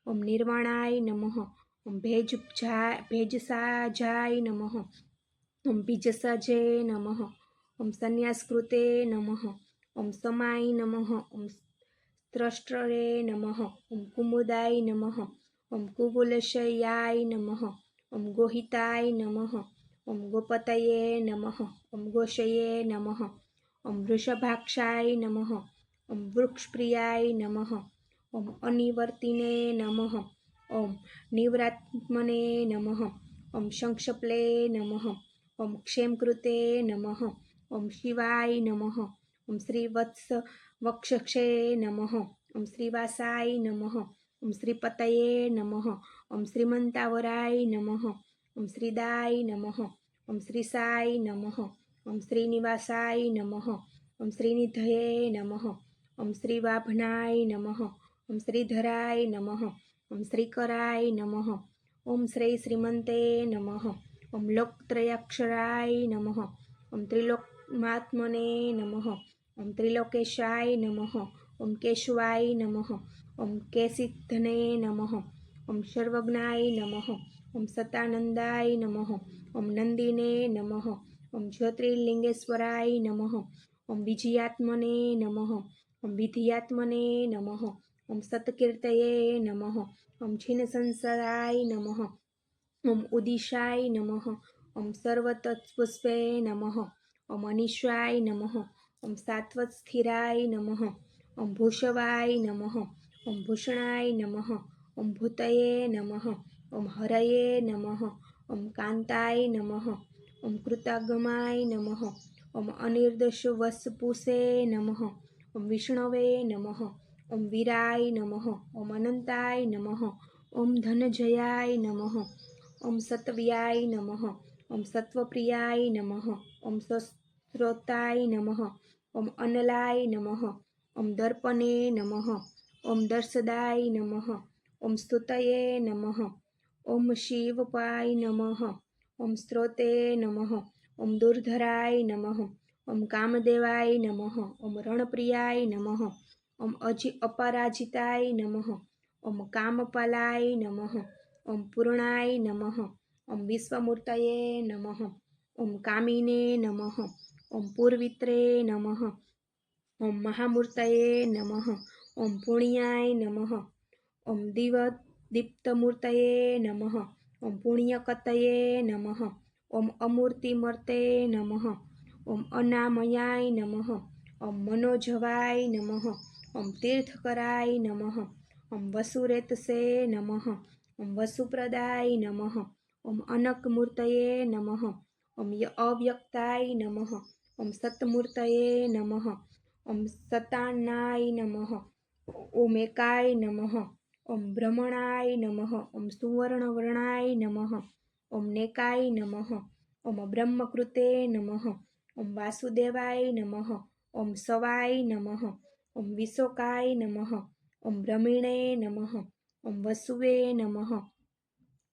ઓમ નિર્વાણાય નમઃ. ઓમ ભેજસાજાય નમઃ. ઓમ બીજસજે નમઃ. ઓમ સંન્યાસકૃતે નમઃ. ઓમ સમાય નમઃ. ઓમ ત્રષ્ટ્રે નમઃ. ઓમ કુમુદાય નમઃ. ઓમ કુબુલશયાય નમઃ. ઓમ ગોહિતાય નમઃ. ઓમ ગોપતયે નમઃ. ઓમ ગોષયે નમઃ. ઓમ વૃષભાક્ષાય નમઃ. ઓમ વૃક્ષપ્રિયાય નમઃ. ઓમ અનિવર્તિને નમઃ. ઓમ નિવરાત્મને નમઃ. ઓમ શંખપ્લે નમઃ. ઓમ ક્ષેમકૃતે નમઃ. ઓમ શિવાય નમઃ. ઓમ શ્રીવત્સ વક્ષક્ષે નમઃ. ઓમ શ્રીવાસાય નમઃ. ઓમ શ્રીપતયે નમઃ. ઓમ શ્રીમંતાવરાય નમઃ. ઓમ શ્રીદાય નમઃ. ઓમ શ્રીસાય નમઃ. ઓમ શ્રીનિવાસાય નમઃ. ઓમ શ્રીનિધયે નમઃ. ઓમ શ્રીવાભનાય નમઃ. ઓમ શ્રીધરાય નમઃ. ઓમ શ્રીકરાય નમઃ. ઓમ શ્રીમંતે નમઃ. ઓમ લોકત્રયાક્ષરાય નમઃ. ઓમ ત્રિલોકમાત્મને નમઃ. ઓમ ત્રિલોકેશાય નમઃ. ઓમ કેશવાય નમઃ. ઓમ કેશિધ્ધને નમઃ. ઓમ સર્વજ્ઞાય નમઃ. ઓમ સતાનંદાય નમઃ. ઓમ નંદિને નમઃ. ઓમ જ્યોતિર્લિંગેશ્વરાય નમઃ. ઓમ વિજયાત્મને નમઃ. ઓમ વિધિયાત્મને નમઃ. ઓમ સત્કીર્તયે નમઃ. ઓમ છિન્નસંસરાય નમઃ. ઓમ ઉદિશાય નમઃ. ઓમ સર્વતત્પુષ્પે નમઃ. ઓમ અનિશ્વાય નમઃ. ઓમ સાત્વતસ્થિરાય નમઃ. ઓમ ભૂષવાય નમઃ. ઓમ ભૂષણાય નમઃ. ઓમ ભૂતયે નમઃ. ઓમ હરયે નમઃ. ઓમ કાંતાય નમઃ. ઓમ કૃતાગમાય નમઃ. ઓમ અનિર્દોષવસપુષે નમઃ. ઓમ વિષ્ણવે નમઃ. ઓમ વીરાય નમઃ. ઓમ અનંતાય નમઃ. ઓમ ધનજયાય નમઃ. ઓમ સત્વ્યાય નમઃ. ઓમ સત્વપ્રિયાય નમઃ. ઓમ સસ્ત્રોતાય નમઃ. ઓમ અનલાય નમઃ. ઓમ દર્પણે નમઃ. ઓમ દર્શદાય નમઃ. ઓમ સ્તુતયે નમઃ. ઓમ શિવપાય નમઃ. ઓમ સ્ત્રોતે નમઃ. ઓમ દુર્ધરાય નમઃ. ઓમ કામદેવાય નમઃ. ઓમ રણપ્રિયાય નમઃ. ઓમ અપરાજિતાય નમઃ. ઓમ કામપાલાય નમઃ. ઓમ પૂર્ણાય નમઃ. ઓમ વિશ્વમૂર્તયે નમઃ. ઓમ કામિને નમઃ. ઓમ પૂર્વિત્રે નમઃ. ઓમ મહામૂર્તયે નમઃ. ઓમ પુણ્યાય નમઃ. ઓમ દીપ્તમૂર્તયે નમઃ. ઓમ પુણ્યકતયે નમઃ. ઓમ અમૂર્તિમર્તે નમઃ. ઓમ અનામયાય નમઃ. ઓમ મનોજવાય નમઃ. ઓમ તીર્થકરાય નમઃ. ઓમ વસુરેતસે નમઃ. ઓમ વસુપ્રદાય નમઃ. ઓમ અનકમૂર્તયે નમઃ. ઓમ અવ્યક્તાય નમઃ. ઓમ સતમૂર્તયે નમઃ. ઓમ સતાનાય નમઃ. ઓમ એકાય નમઃ. ઓમ બ્રહ્મણાય નમઃ. ઓમ સુવર્ણવર્ણાય નમઃ. ઓમ નેકાય નમઃ. ઓમ બ્રહ્મકૃતે નમઃ. ઓમ વાસુદેવાય નમઃ. ઓમ સવાય નમઃ. ઓમ વિશોકાય નમઃ. ઓમ બ્રહ્મિણે નમઃ. ઓમ વસુવે નમઃ.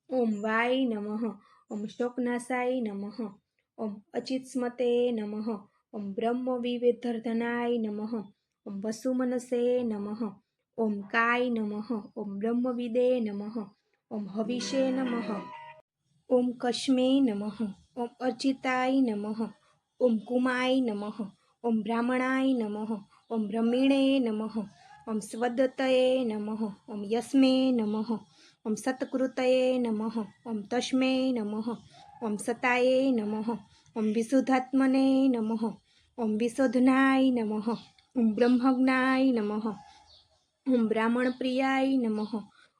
ઓમ વાય નમઃ. ઓમ શોકનાશાય નમઃ. ઓમ અચિત્સ્મતે નમઃ. ઓમ બ્રહ્મવિવેધર્ધનાય નમઃ. ઓમ વસુમનસે નમઃ. ઓમ કાય નમઃ. ઓમ બ્રહ્મવિદે નમઃ. ઓમ હવિષે નમઃ. ઓમ કશ્મે નમઃ. ઓમ અર્ચિતાય નમઃ. ઓમ કુમાય નમઃ. ઓમ બ્રાહ્મણાય નમઃ. ઓમ બ્રહ્મિણે નમઃ. ઓમ સ્વદતયે નમઃ. ઓમ યસ્મે નમઃ. ઓમ સત્કૃતયે નમઃ. ઓમ તસ્મે નમઃ. ઓમ સતાયે નમઃ. ઓમ વિશુદ્ધાત્મને નમઃ. ઓમ વિશોધનાય નમઃ. ઓમ બ્રહ્મજ્ઞાય નમઃ. ઓમ બ્રાહ્મણપ્રિયાય નમઃ.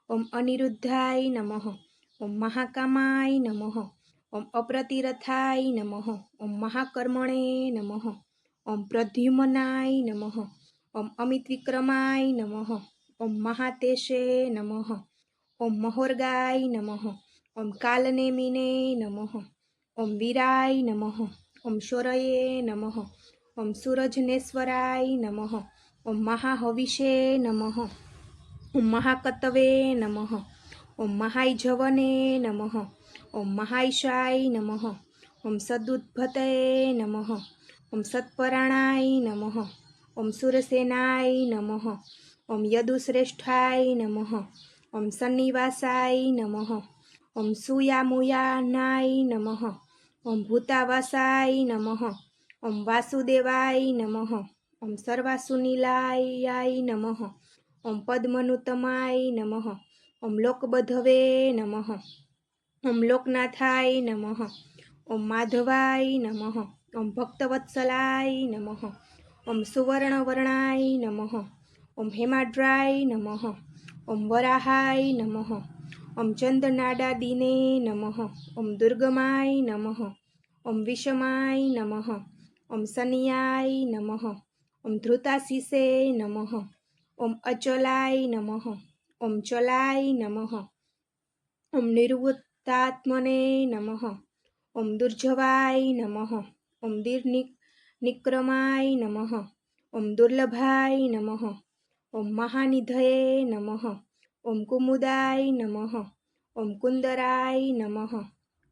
ઓમ અનિરુદ્ધાય નમઃ. ઓમ મહાકામાય નમઃ. ઓમ અપ્રતિરથાય નમઃ. ઓમ મહાકર્મણે નમઃ. ઓમ પ્રદ્યુમ્નાય નમઃ. ઓમ અમિતવિક્રમાય નમઃ. ઓમ મહાતેશે નમઃ. ઓમ મહોર્ગાય નમઃ. ઓમ કાલનેમિને નમઃ. ઓમ વીરાય નમઃ. ઓમ શૌરયે નમઃ. ઓમ સૂરજનેશ્વરાય નમઃ. ઓમ મહાહવિષે નમઃ. ઓમ મહાકતવે નમઃ. ઓમ મહાયજવને નમઃ. ઓમ મહાયશાય નમઃ. ઓમ સદુદ્ભતયે નમઃ. ઓમ સત્પરાણાય નમઃ. ઓમ સુરસેનાય નમઃ. ઓમ યદુશ્રેષ્ઠાય નમઃ. ॐ सन्निवासाय नमः। ॐ सूयामुयानाय नमः। ॐ भूतावासाय नमः। ॐ वासुदेवाय नमः। ॐ सर्वासुनीलाय नमः। ॐ पद्मनुतमाय नमः। ॐ लोकबधवे नमः। ॐ लोकनाथाय नमः। ॐ माधवाय नमः। ॐ भक्तवत्सलाय नमः। ॐ सुवर्णवर्णाय नमः। ॐ हेमाड्राय नमः। ॐ वराहाय नमः। ॐ चन्द्रनाडादीने नमः। ॐ दुर्गमाय नमः। ॐ विषमाय नमः। ॐ शनियाय नमः। ॐ धृताशिषे नमः। ॐ अचलाय नमः। ॐ चलाय नमः। ॐ निर्वृत्तात्मने नमः। ॐ दुर्जवाय नमः। ॐ निर्निक्रमाय नमः। ॐ दुर्लभाय नमः। ॐ महानिधये नमः। ॐ कुमुदाय नमः। ॐ कुन्दराय नमः।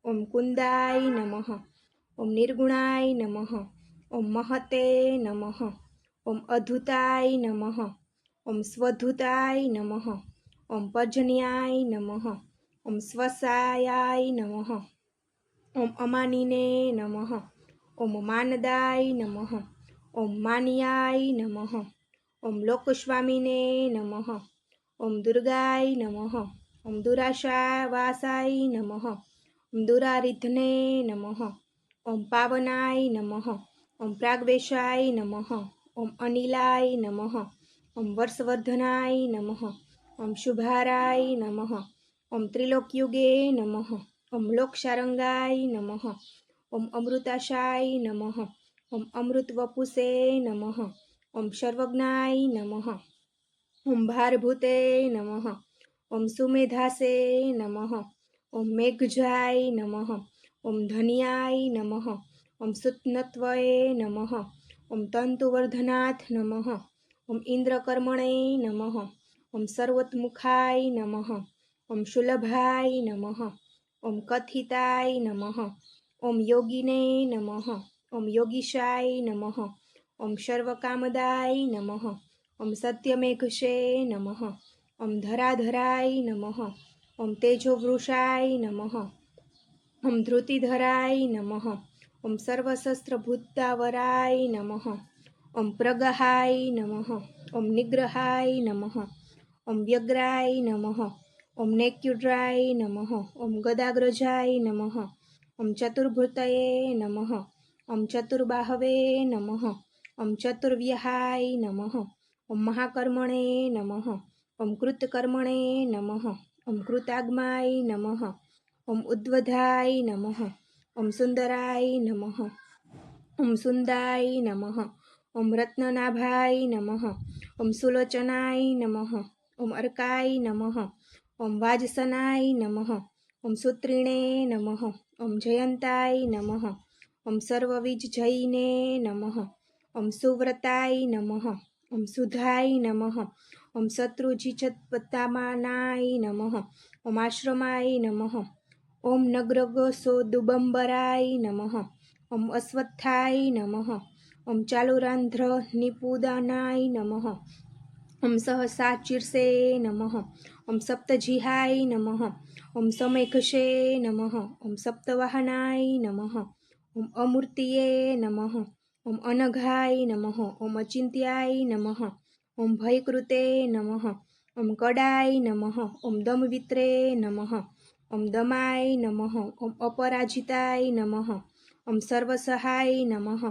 ॐ कुन्दाय नमः। ॐ निर्गुणाय नमः। ॐ महते नमः। ॐ अधुताय नमः। ॐ स्वधुताय नमः। ॐ पर्जन्याय नमः। ॐ स्वसायाय नमः। ॐ अमानिने नमः। ॐ मानदाय नमः। ॐ मानियाय नमः। ॐ लोकस्वामिने नमः। ॐ दुर्गाय नमः। ॐ दुराशावासाय नमः। ॐ दुरारिधने नमः। ॐ पावनाय नमः। ॐ प्राग्वेशाय नमः। ॐ अनिलाय नमः। ॐ वर्षवर्धनाय नमः। ॐ शुभाराय नमः। ॐ त्रिलोकयुगे नमः। ॐ लोकशारंगाय नमः। ॐ अमृताशाय नमः। ॐ अमृतवपुषे नमः। ॐ सर्वज्ञाय नमः। ॐ भारभूते नमः। ॐ सुमेधासे नमः। ॐ मेघजाय नमः। ॐ धन्याय नमः। ॐ सुत्नत्वये नमः। ॐ तन्तुवर्धनाथ नमः। ॐ इन्द्रकर्मणे नमः। ॐ सर्वोत्मुखाय नमः। ॐ सुलभाय नमः। ॐ कथिताय नमः। ॐ योगिने नमः। ॐ योगीशाय नमः। ॐ सर्वकामदाय नमः। ॐ सत्यमेघशे नमः। ॐ धराधराय नमः। ॐ तेजोवृषाय नमः। ॐ धृतिधराय नमः। ॐ सर्वशस्त्रभूतावराय नमः। ॐ प्रगहाय नमः। ॐ निग्रहाय नमः। ॐ व्यग्राय नमः। ॐ नेक्युड्राय नमः। ॐ गदाग्रजाय नमः। ॐ चतुर्भृतये नमः। ॐ चतुर्बाहवे नमः। ॐ चतुर्व्यहाय नमः। ॐ महाकर्मणे नमः। ॐ कृतकर्मणे नमः। ॐ कृताग्माय नमः। ॐ उद्वधाय नमः। ॐ सुन्दराय नमः। ॐ सुन्दाय नमः। ॐ रत्ननाभाय नमः। ॐ सुलोचनाय नमः। ॐ अर्काय नमः। ॐ वाजसनाय नमः। ॐ सूत्रिणे नमः। ॐ जयन्ताय नमः। ॐ सर्वविजयिने नमः। ॐ सुव्रताय नमः। ॐ सुधाय नमः। ॐ शत्रुजिचत्पतामानाय नमः। ॐ आश्रमाय नमः। ॐ नग्रगसोदुबम्बराय नमः। ॐ अश्वत्थाय नमः। ॐ चालुरान्ध्रनिपुदानाय नमः। ॐ सहसाचीर्षे नमः। ॐ सप्तजिहाय नमः। ॐ समेघशे नमः। ॐ सप्तवाहनाय नमः। ॐ अमूर्तये नमः। ॐ अनघाय नमः। ॐ अचिन्त्याय नमः। ॐ भयकृते नमः। ॐ कडाय नमः। ॐ दमवित्रे नमः। ॐ दमाय नमः। ॐ अपराजिताय नमः। ॐ सर्वसहाय नमः।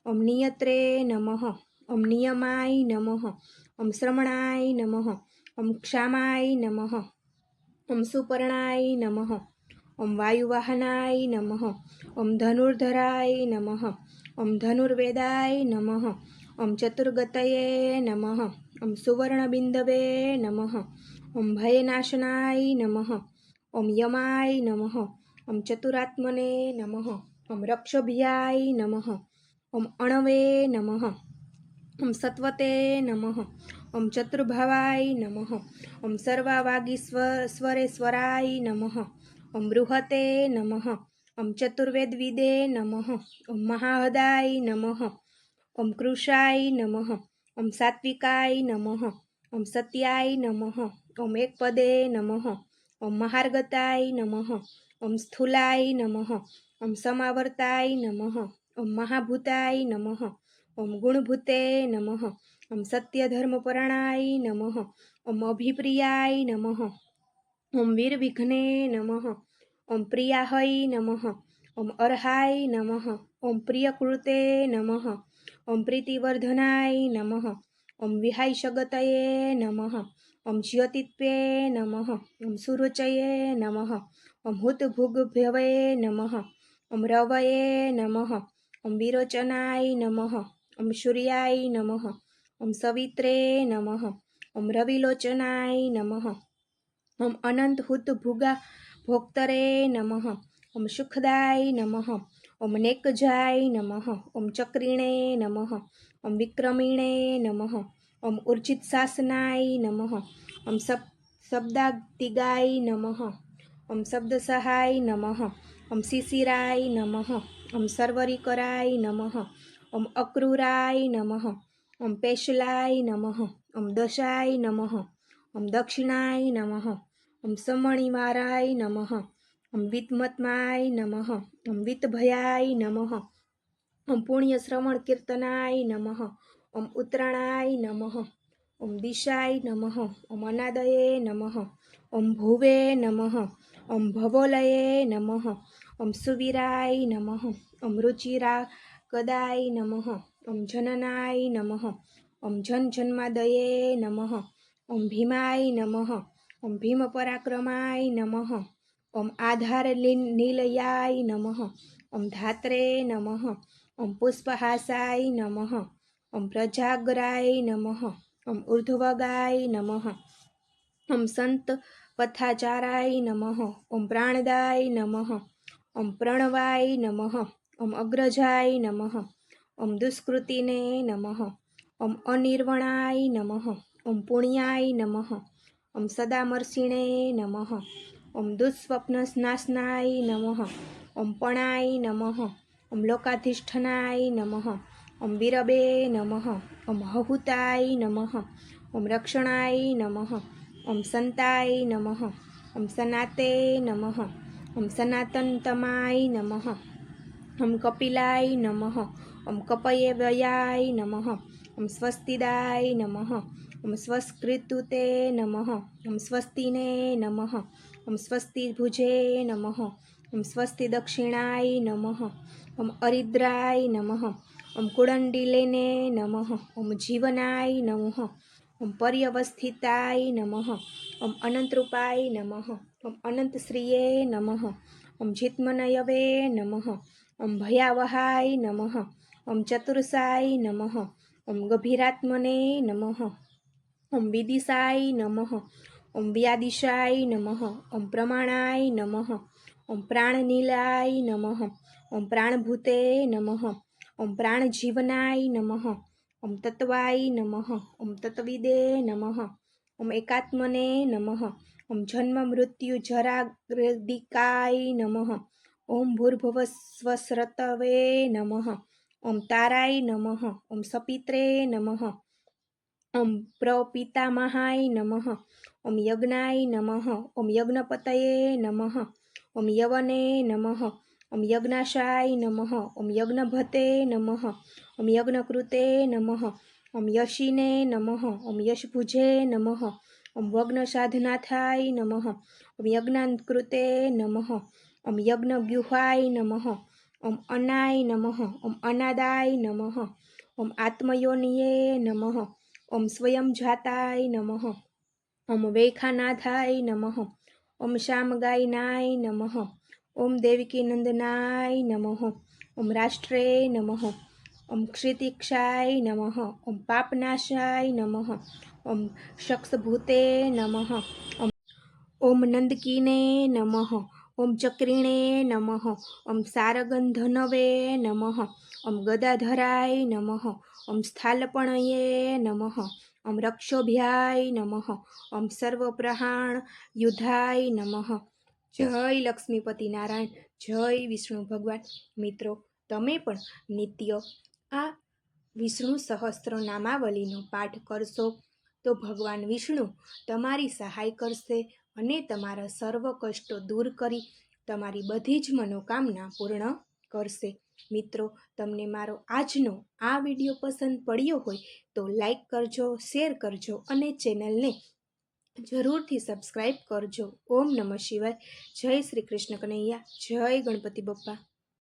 ॐ नियत्रे नमः। ॐ नियमाय नमः। ॐ श्रमणाय नमः। ॐ क्षामाय नमः। ॐ सुपर्णाय नमः। ॐ वायुवाहनाय नमः। ॐ धनुर्धराय नमः। ॐ धनुर्वेदाय नमः। ॐ चतुर्गतये नमः। ॐ सुवर्णबिन्दवे नमः। ॐ भयनाशनाय नमः। ॐ यमाय नमः। ॐ चतुरात्मने नमः। ॐ रक्षभ्याय नमः। ॐ अणवे नमः। ॐ सत्वते नमः। ॐ चतुर्भवाय नमः। ॐ सर्ववागीश्वरेश्वराय नमः। ॐ बृहते नमः। ॐ चतुर्वेदविदे नमः। ॐ महाहदाय नमः। ॐ कृशाय नमः। ॐ सात्विकाय नमः। ॐ सत्याय नमः। ઓમ એકપદે નમઃ ઓમ મહાર્ગતાય નમઃ ઓમ સ્થૂલાય નમઃ ઓમ સમાવર્તાય નમઃ ઓમ મહાભૂતાય નમઃ ઓમ ગુણભૂતે નમઃ ઓમ સત્યધર્મપરાણાય નમઃ ઓમ અભિપ્રિયાય નમઃ ઓમ વીરવિઘ્ને નમઃ ઓમ પ્રિયાહય નમઃ ઓમ અર્હાય નમઃ ઓમ પ્રિયકૃતે નમઃ ઓમ પ્રીતિવર્ધનાય નમઃ ઓમ વિહાયશગતયે નમઃ ઓમ જ્યોતિત્વે નમઃ ઓમ સુરુચયે નમઃ ઓમ હુતભુગભ્યવે નમઃ ઓમ રવયે નમઃ ઓમ વિરોચનાય નમઃ ઓમ સૂર્યાય નમઃ ઓમ સવિત્રે નમઃ ઓમ રવિલોચનાય નમઃ ઓમ અનંતહુત ભુગા ભોક્તરે નમઃ ઓમ સુખદાય નમઃ ઓમ નેકજાય નમઃ ઓમ ચક્રિણે નમઃ ઓમ વિક્રમિણે નમઃ ઓમ ઉર્જિત શાસનાય નમઃ ઓમ શબ્દાતિગાય નમઃ ઓમ શબ્દસહાય નમઃ ઓમ શિશિરાય નમઃ ઓમ સર્વરીકરાય નમઃ ઓમ અક્રૂરાય નમઃ ઓમ પેશલાય નમઃ ઓમ દશાય નમઃ ઓમ દક્ષિણાય નમઃ ઓમ સમણિમારાય નમઃ ઓમ વિત્મત્માય નમઃ ઓમ વિત્તભયાય નમઃ ઓમ પુણ્યશ્રવણ કીર્તનાય નમઃ ઓમ ઉત્તરાણાય નમઃ ઓમ દિશાય નમઃ ઓમ અનાદયે નમઃ ઓમ ભુવે નમઃ ઓમ ભવોલયે નમઃ ઓમ સુવીરાય નમઃ ઓમ રુચિરા કદાય નમઃ ઓમ જનનાય નમઃ ઓમ જન્માદયે નમઃ ઓમ ભીમાય નમઃ ઓમ ભીમપરાક્રમાય નમઃ ઓમ આધાર નિલયાય નમઃ ઓમ ધાત્રે નમઃ ઓમ પુષ્પહાસાય નમઃ ઓમ પ્રજાગરાય નમઃ ઓમ ઉર્ધ્વગાય નમઃ ઓમ સંત પથાચારાય નમઃ ઓમ પ્રાણદાય નમઃ ઓમ પ્રણવાય નમઃ ઓમ અગ્રજાય નમઃ ઓમ દુષ્કૃતિને નમઃ ઓમ અનિર્વણાય નમઃ ઓમ પુણ્યાય નમઃ ઓમ સદામર્ષિણે નમઃ ઓમ દુઃસ્વપ્નનાશનાય નમઃ ઓમ પણાય નમઃ ઓમ લોકાધિષ્ઠનાય નમઃ ઓમ વિરબે નમઃ ઓમ હહુતાય નમઃ ઓમ રક્ષણાય નમઃ ઓમ સંતાય નમઃ ઓમ સનાતે નમઃ ઓમ સનાતનતમાય નમઃ ઓમ કપિલાય નમઃ ઓમ કપયે વ્યયાય નમઃ ઓમ સ્વસ્તિદાય નમઃ ઓમ સ્વસ્કૃતુતે નમઃ ઓમ સ્વસ્તિને નમઃ ઓમ સ્વસ્તિ ભુજે નમઃ ઓમ સ્વસ્તિ દક્ષિણાય નમઃ ઓમ અરિદ્રાય નમઃ ઓમ કુળંડિલેને નમઃ ઓમ જીવનાય નમઃ ઓમ પર્યવસ્થિતાય નમઃ ઓમ અનંતરૂપાય નમઃ ઓમ અનંતશ્રીએ નમઃ ઓમ જીત્મનયવે નમઃ ઓમ ભયાવહાય નમઃ ઓમ ચતુર્સાય નમઃ ઓમ ગભીરાત્મને નમઃ ઓમ વિદિશાય નમઃ ઓમ વ્યાદિશાય નમઃ ઓમ પ્રમાણાય નમઃ ઓમ પ્રાણનીલાય નમઃ ઓમ પ્રાણભૂતે નમઃ ઓમ પ્રાણજીવનાય નમઃ ઓમ તત્વાય નમઃ ઓમ તત્વિદે નમઃ ઓમ એકાત્મને નમઃ ઓમ જન્મ મૃત્યુ જરાગ્રદિકાય નમઃ ઓમ ભૂર્ભુવસ્વસ્રતવે નમઃ ઓમ તારાય નમઃ ઓમ સપિત્રે નમઃ ઓમ પ્રપિતામહાય નમઃ ઓમ યજ્ઞાય નમઃ ઓમ યજ્ઞપતયે નમઃ ઓમ યવને નમઃ ઓમ યજ્ઞાશાય નમઃ ઓમ યજ્ઞભતે નમઃ ઓમ યજ્ઞકૃતે નમઃ ઓમ યશિને નમઃ ઓમ યશભુજે નમઃ ઓમ વગ્નસાધનાથાય નમઃ ઓમ યજ્ઞાકૃતે નમઃ ઓમ યજ્ઞવ્યુહાય નમઃ ઓમ અનાય નમઃ ઓમ અનાદાય નમઃ ઓમ આત્મયોનિયે નમઃ ઓમ સ્વયંજાતાય નમઃ ઓમ વૈખાનાથાય નમઃ ઓમ શ્યામગાયનાય નમઃ ઓમ દેવકીનંદનાય નમઃ ઓમ રાષ્ટ્રે નમઃ ઓમ ક્ષિતિક્ષાય નમઃ ઓમ પાપનાશાય નમઃ ઓમ શક્ષભૂતે નમઃ ઓમ નંદકીને નમઃ ઓમ ચક્રિણે નમઃ ઓમ સારગંધનવે નમઃ ઓમ ગદાધરાય નમઃ ઓમ સ્થાલપણયે નમઃ ઓમ રક્ષોભ્યાય નમઃ ઓમ સર્વપ્રહાણ યુદ્ધાય નમઃ. જય લક્ષ્મીપતિ નારાયણ, જય વિષ્ણુ ભગવાન. મિત્રો, તમે પણ નિત્ય આ વિષ્ણુ સહસ્ત્ર નામાવલીનો પાઠ કરશો તો ભગવાન વિષ્ણુ તમારી સહાય કરશે અને તમારા સર્વ કષ્ટો દૂર કરી તમારી બધી જ મનોકામના પૂર્ણ કરશે. મિત્રો, તમને મારો આજનો આ વિડીયો પસંદ પડ્યો હોય તો લાઈક કરજો, શેર કરજો અને ચેનલને જરૂરથી સબસ્ક્રાઈબ કરજો. ઓમ નમઃ શિવાય. જય શ્રી કૃષ્ણ કનૈયા. જય ગણપતિ બપ્પા.